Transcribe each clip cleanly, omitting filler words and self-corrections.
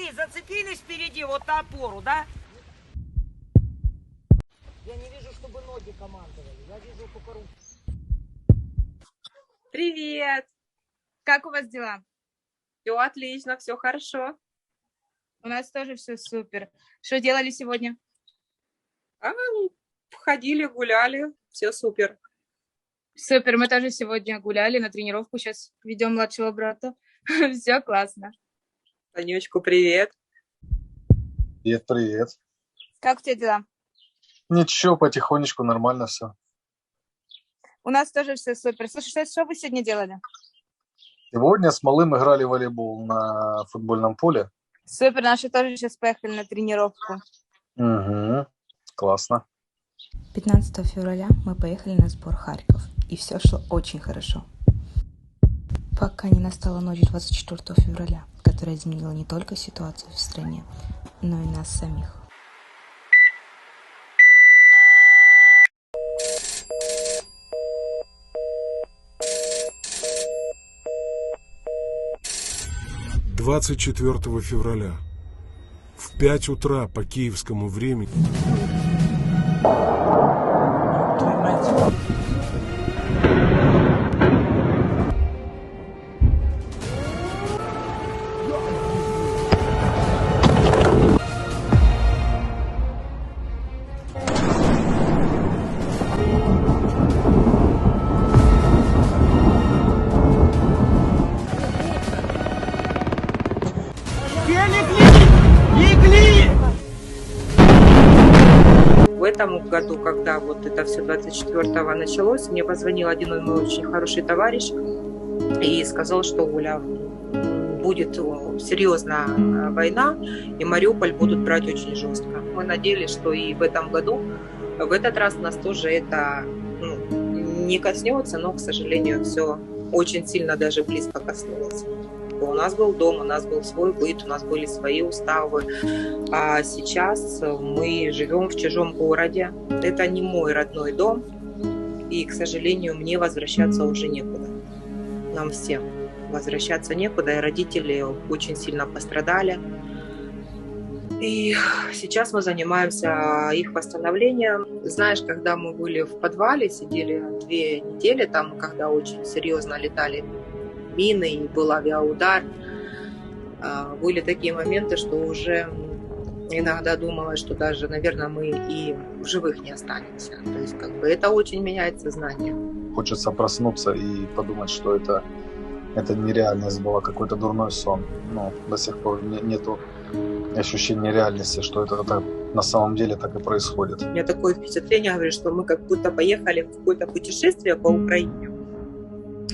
Пошли, зацепились впереди вот на опору, да? Я не вижу, чтобы ноги командовали. Я вижу только руки. Привет! Как у вас дела? Все отлично, все хорошо. У нас тоже все супер. Что делали сегодня? Ходили, гуляли, все супер. Супер, мы тоже сегодня гуляли на тренировку, сейчас ведем младшего брата. Все классно. Танечку, привет. Привет, привет. Как у тебя дела? Ничего, потихонечку, нормально все. У нас тоже все супер. Слушай, что вы сегодня делали? Сегодня с малым играли в волейбол на футбольном поле. Супер, наши тоже сейчас поехали на тренировку. Угу, классно. 15 февраля мы поехали на сбор Харьков, и все шло очень хорошо. Пока не настала ночь 24 февраля, которая изменила не только ситуацию в стране, но и нас самих. — 24 февраля в 5 утра по киевскому времени В этом году, когда вот это все 24-го началось, мне позвонил один мой очень хороший товарищ и сказал, что, Оля, будет серьезная война, и Мариуполь будут брать очень жестко. Мы надеялись, что и в этом году, в этот раз нас тоже это не коснется, но, к сожалению, все очень сильно даже близко коснулось. У нас был дом, у нас был свой быт, у нас были свои уставы. А сейчас мы живем в чужом городе. Это не мой родной дом. И, к сожалению, мне возвращаться уже некуда. Нам всем возвращаться некуда. И родители очень сильно пострадали. И сейчас мы занимаемся их восстановлением. Знаешь, когда мы были в подвале, сидели 2 недели, там, когда очень серьезно летали мины, и был авиаудар. Были такие моменты, что уже иногда думала, что даже, наверное, мы и в живых не останемся. То есть, это очень меняет сознание. Хочется проснуться и подумать, что это нереальность была, какой-то дурной сон. Но до сих пор нету ощущения реальности, что это на самом деле так и происходит. У меня такое впечатление, говорю, что мы как будто поехали в какое-то путешествие по Украине.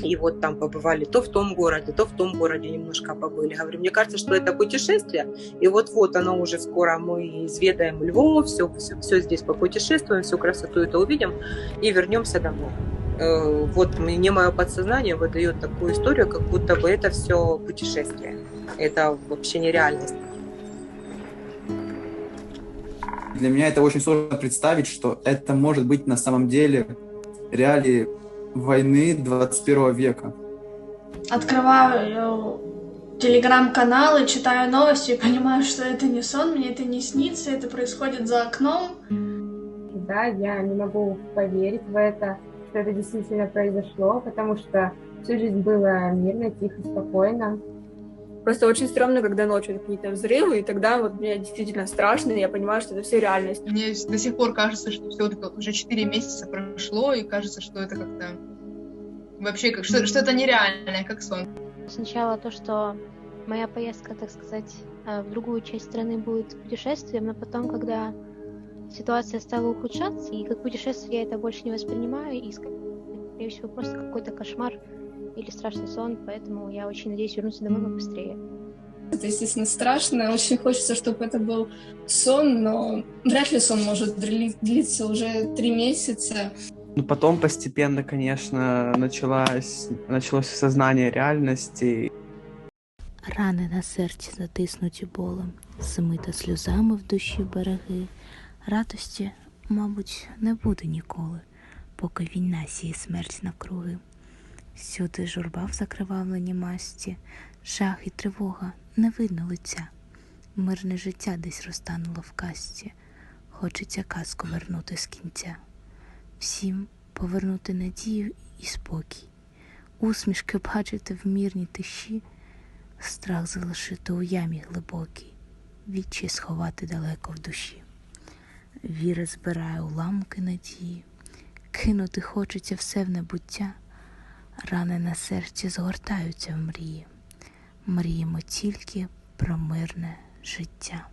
И вот там побывали то в том городе немножко побыли. Говорю, мне кажется, что это путешествие, и вот оно уже скоро мы изведаем Львов, все здесь попутешествуем, всю красоту это увидим и вернемся домой. Вот мне мое подсознание выдает такую историю, как будто бы это все путешествие. Это вообще нереальность. Для меня это очень сложно представить, что это может быть на самом деле реалии войны 21 века. Открываю телеграм-каналы, читаю новости и понимаю, что это не сон, мне это не снится, это происходит за окном. Да, я не могу поверить в это, что это действительно произошло, потому что всю жизнь было мирно, тихо, спокойно. Просто очень стрёмно, когда ночью какие-то взрывы, и тогда вот мне действительно страшно, и я понимаю, что это все реальность. Мне до сих пор кажется, что все это уже 4 месяца прошло, и кажется, что это как-то вообще, что это нереальное, как сон. Сначала то, что моя поездка, так сказать, в другую часть страны будет путешествием, но потом, когда ситуация стала ухудшаться, и как путешествие я это больше не воспринимаю, и, скорее всего, просто какой-то кошмар или страшный сон, поэтому я очень надеюсь вернуться домой побыстрее. Это, естественно, страшно. Очень хочется, чтобы это был сон, но вряд ли сон может длиться уже 3 месяца. Ну, потом постепенно, конечно, началось осознание реальності. Рани на серці затиснуті болем, змита сльозами в душі береги. Радості, мабуть, не буде ніколи, поки війна сіє смерть навкруги. Всюди журба в закривавленій масті, жах і тривога, не видно лиця. Мирне життя десь розтануло в казці, хочеться казку вернути з кінця. Всім повернути надію і спокій, усмішки бачити в мирній тиші, страх залишити у ямі глибокій, відчай сховати далеко в душі. Віра збирає уламки надії, кинути хочеться все в небуття, рани на серці згортаються в мрії, мріємо тільки про мирне життя.